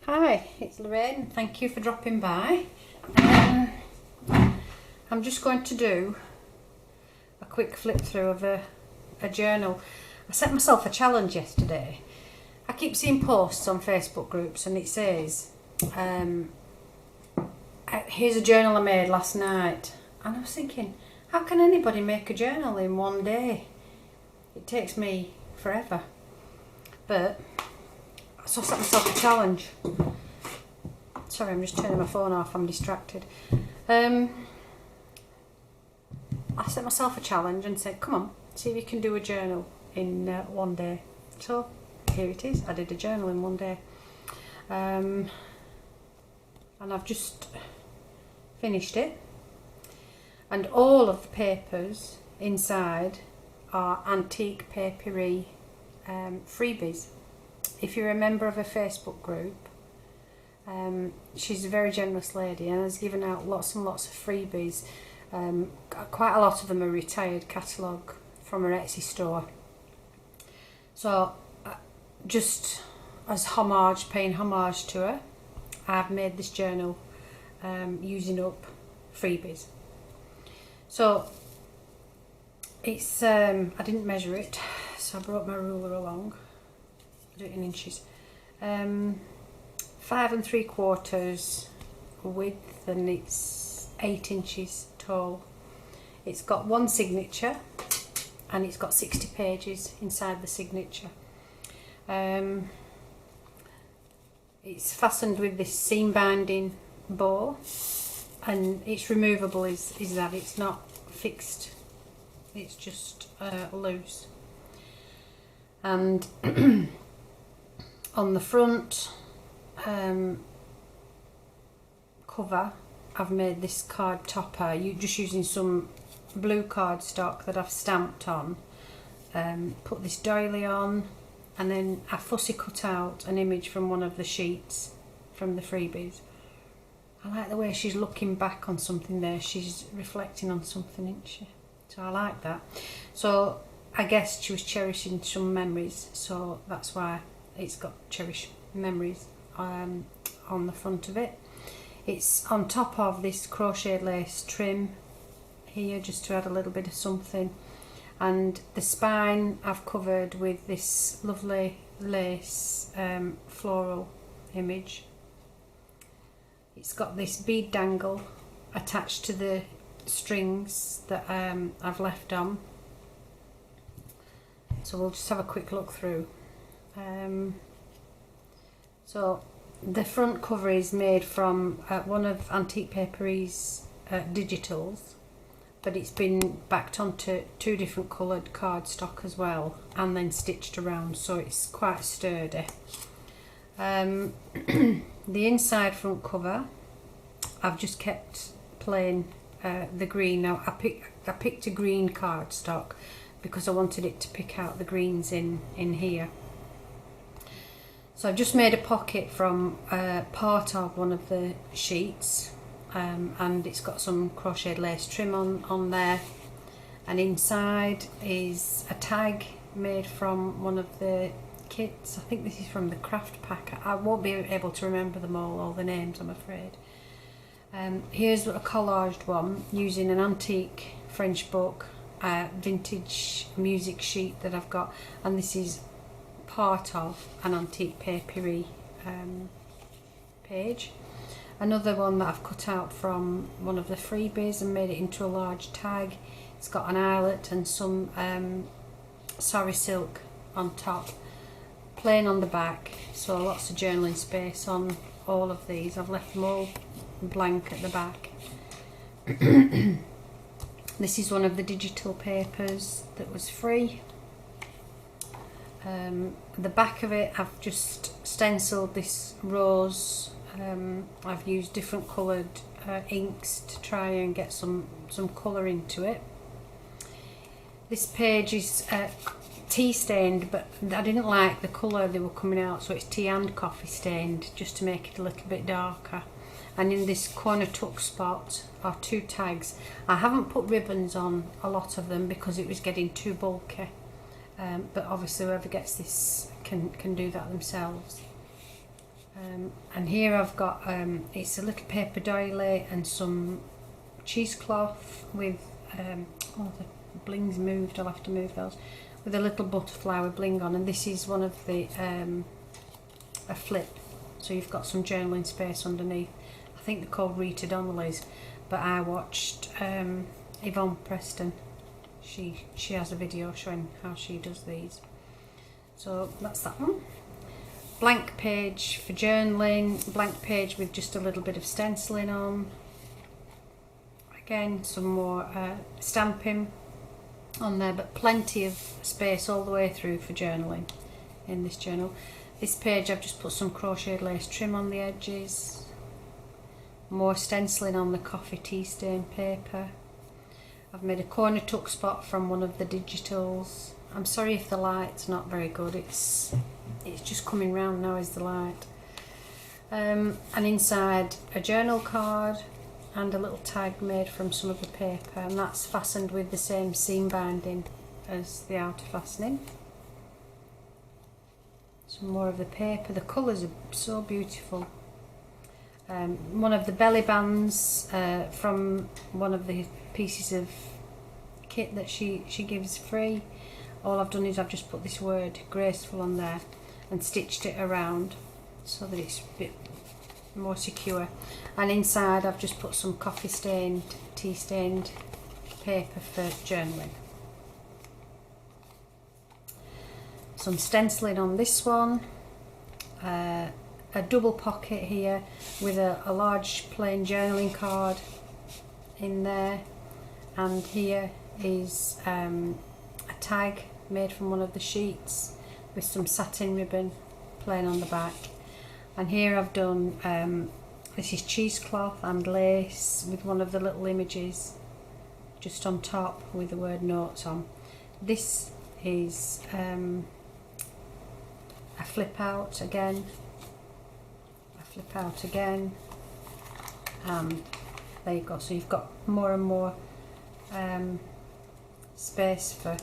Hi, it's Lorraine. Thank you for dropping by. I'm just going to do a quick flip through of a journal. I set myself a challenge yesterday. I keep seeing posts on Facebook groups and it says, here's a journal I made last night. And I was thinking, how can anybody make a journal in one day? It takes me forever. But so I set myself a challenge. Sorry, I'm just turning my phone off, I'm distracted. I set myself a challenge and said, come on, see if you can do a journal in one day. So here it is, I did a journal in one day. And I've just finished it. And all of the papers inside are antique paperie freebies. If you're a member of a Facebook group, she's a very generous lady and has given out lots and lots of freebies. Quite a lot of them are retired catalogue from her Etsy store. So just as homage, paying homage to her, I've made this journal using up freebies. So it's I didn't measure it, so I brought my ruler along. I do it in inches. 5 3/4 width and it's 8 inches tall. It's got one signature and it's got 60 pages inside the signature. It's fastened with this seam binding bow and it's removable is that it's not fixed, it's just loose. And on the front cover I've made this card topper, just using some blue cardstock that I've stamped on. Put this doily on and then I fussy cut out an image from one of the sheets from the freebies. I like the way she's looking back on something there, she's reflecting on something, isn't she? So I like that. So I guess she was cherishing some memories, so that's why it's got Cherish memories on the front of it. It's on top of this crochet lace trim here, just to add a little bit of something, and the spine I've covered with this lovely lace floral image. It's got this bead dangle attached to the strings that I've left on, so we'll just have a quick look through. So the front cover is made from one of Antique Paperie's digitals, but it's been backed onto 2 different coloured cardstock as well and then stitched around, so it's quite sturdy. The inside front cover I've just kept plain the green. Now I picked a green cardstock because I wanted it to pick out the greens in here. So I've just made a pocket from part of one of the sheets, and it's got some crocheted lace trim on there, and inside is a tag made from one of the kits. I think this is from the craft pack. I won't be able to remember them all the names, I'm afraid. Here's a collaged one using an antique French book, vintage music sheet that I've got, and this is part of an antique paperie page. Another one that I've cut out from one of the freebies and made it into a large tag. It's got an eyelet and some sari silk on top, plain on the back, so lots of journaling space on all of these. I've left them all blank at the back. This is one of the digital papers that was free. The back of it I've just stenciled this rose. I've used different coloured inks to try and get some colour into it. This page is tea stained, but I didn't like the colour they were coming out, so it's tea and coffee stained just to make it a little bit darker. And in this corner tuck spot are 2 tags. I haven't put ribbons on a lot of them because it was getting too bulky. But obviously whoever gets this can do that themselves. And here I've got, it's a little paper doily and some cheesecloth with, oh the bling's moved, I'll have to move those, with a little butterfly with bling on, and this is one of the, a flip, so you've got some journaling space underneath. I think they're called Rita Donnelly's, but I watched Yvonne Preston, she has a video showing how she does these. So that's that one. Blank page for journaling, blank page with just a little bit of stenciling on. Again, some more stamping on there, but plenty of space all the way through for journaling in this journal. This page I've just put some crocheted lace trim on the edges, more stenciling on the coffee tea stain paper. I've made a corner tuck spot from one of the digitals. I'm sorry if the light's not very good, it's just coming round now is the light. And inside a journal card and a little tag made from some of the paper, and that's fastened with the same seam binding as the outer fastening. Some more of the paper, the colours are so beautiful. One of the belly bands from one of the pieces of kit that she gives free. All I've done is I've just put this word graceful on there and stitched it around so that it's a bit more secure. And inside I've just put some coffee stained, tea stained paper for journaling. Some stenciling on this one, a double pocket here with a large plain journaling card in there, and here is a tag made from one of the sheets with some satin ribbon plain on the back. And here I've done, this is cheesecloth and lace with one of the little images just on top with the word notes on. This is a flip out again, and there you go. So you've got more and more space for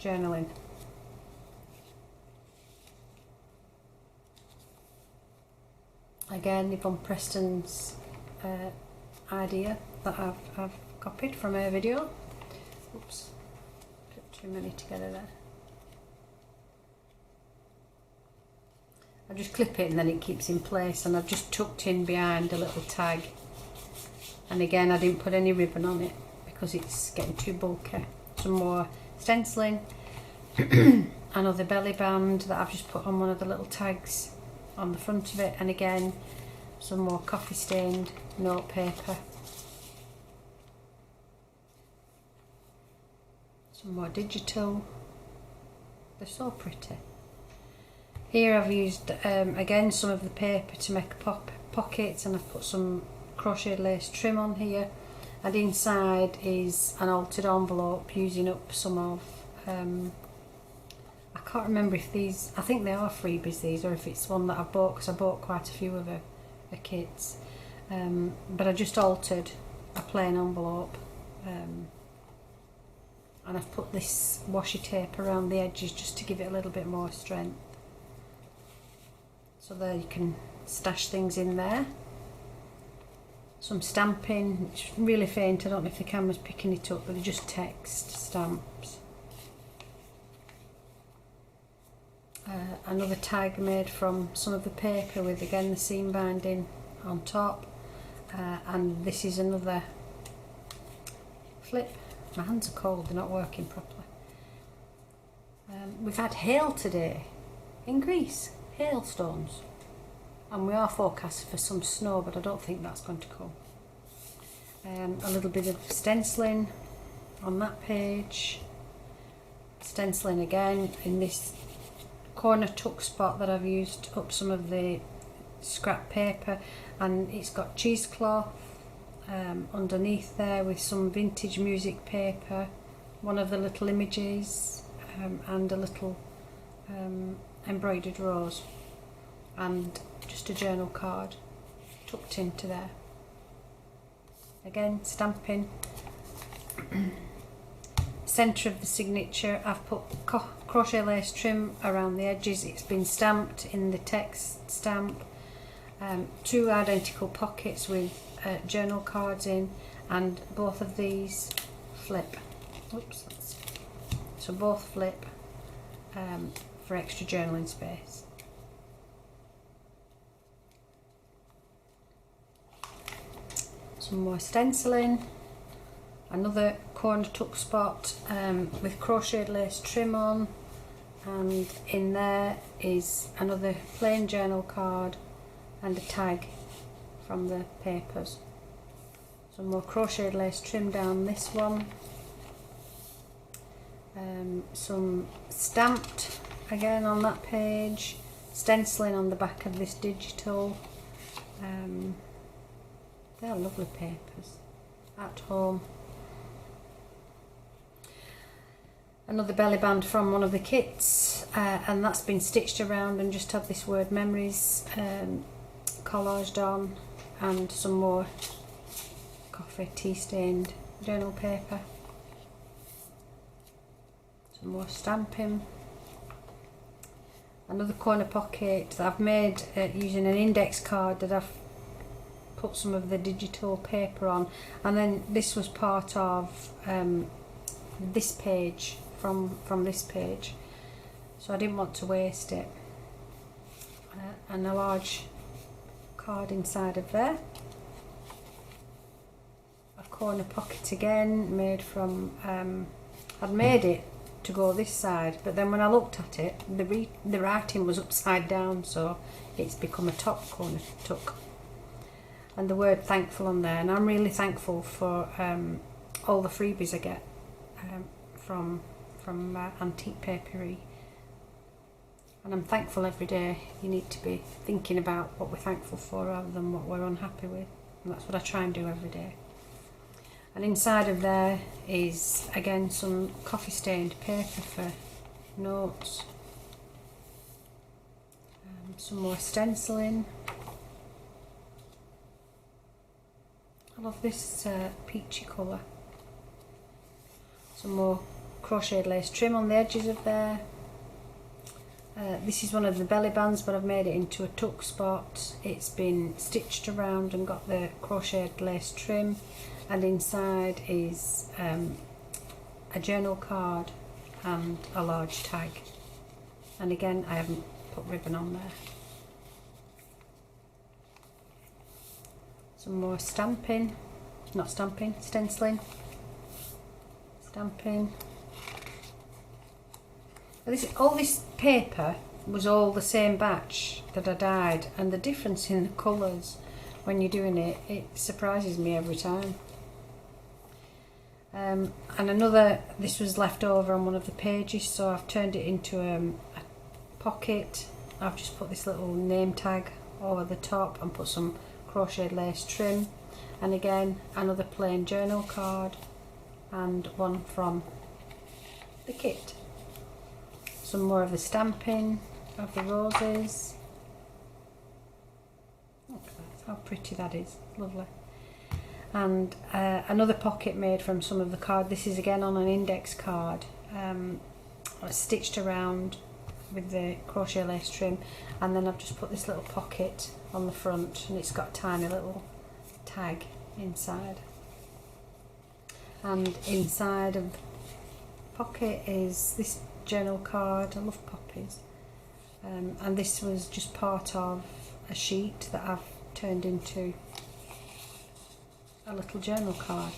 journaling. Again, Yvonne Preston's idea that I've copied from her video. Oops, put too many together there. I just clip it and then it keeps in place, and I've just tucked in behind a little tag. And again, I didn't put any ribbon on it because it's getting too bulky. Some more stenciling, another belly band that I've just put on one of the little tags on the front of it, and again some more coffee stained note paper, some more digital. They're so pretty. Here I've used again some of the paper to make pockets, and I've put some crocheted lace trim on here, and inside is an altered envelope using up some of I can't remember if these, I think they are freebies these, or if it's one that I bought, because I bought quite a few of her kits, but I just altered a plain envelope, and I've put this washi tape around the edges just to give it a little bit more strength, so there you can stash things in there. Some stamping, it's really faint, I don't know if the camera's picking it up, but they're just text stamps. Another tag made from some of the paper with again the seam binding on top, and this is another flip. My hands are cold, they're not working properly. We've had hail today in Greece, hailstones, and we are forecast for some snow, but I don't think that's going to come. A little bit of stenciling on that page, stenciling again in this corner tuck spot that I've used up some of the scrap paper, and it's got cheesecloth underneath there with some vintage music paper, one of the little images, and a little embroidered rose, and just a journal card tucked into there. Again, stamping. Centre of the signature, I've put crochet lace trim around the edges. It's been stamped in the text stamp, 2 identical pockets with journal cards in, and both of these flip. Oops, so both flip for extra journaling space. Some more stenciling, another corner tuck spot with crocheted lace trim on, and in there is another plain journal card and a tag from the papers. Some more crocheted lace trim down this one, some stamped again on that page, stenciling on the back of this digital. They're lovely papers, at home. Another belly band from one of the kits, and that's been stitched around and just have this word memories collaged on, and some more coffee tea stained journal paper. Some more stamping. Another corner pocket that I've made using an index card that I've put some of the digital paper on, and then this was part of this page from this page, so I didn't want to waste it. And a large card inside of there. A corner pocket again made from I'd made it to go this side, but then when I looked at it, the writing was upside down, so it's become a top corner tuck. And the word thankful on there, and I'm really thankful for all the freebies I get from Antique Paperie, and I'm thankful every day. You need to be thinking about what we're thankful for rather than what we're unhappy with, and that's what I try and do every day. And inside of there is again some coffee stained paper for notes, some more stenciling. I love this peachy colour. Some more crocheted lace trim on the edges of there. This is one of the belly bands, but I've made it into a tuck spot. It's been stitched around and got the crocheted lace trim, and inside is a journal card and a large tag. And again, I haven't put ribbon on there. Some more stamping, not stamping, stenciling, stamping. All this paper was all the same batch that I dyed, and the difference in the colours when you're doing it, it surprises me every time. And this was left over on one of the pages, so I've turned it into a pocket. I've just put this little name tag over the top and put some crocheted lace trim, and again another plain journal card and one from the kit. Some more of the stamping of the roses. Look at that, how pretty that is, lovely. And another pocket made from some of the card. This is again on an index card, stitched around with the crochet lace trim, and then I've just put this little pocket on the front, and it's got a tiny little tag inside. And inside of the pocket is this journal card. I love poppies, and this was just part of a sheet that I've turned into a little journal card.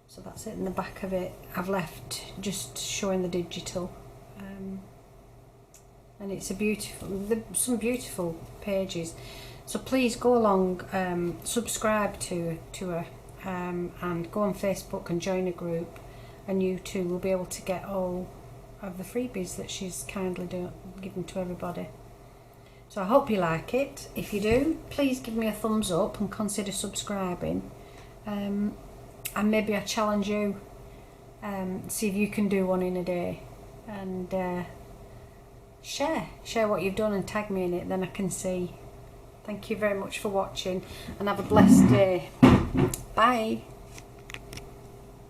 So that's it. In the back of it I've left just showing the digital, and it's a some beautiful pages. So please go along, subscribe to her, and go on Facebook and join a group, and you too will be able to get all of the freebies that she's kindly given to everybody. So I hope you like it. If you do, please give me a thumbs up and consider subscribing, and maybe I challenge you, see if you can do one in a day, and share what you've done and tag me in it, then I can see. Thank you very much for watching, and have a blessed day. Bye.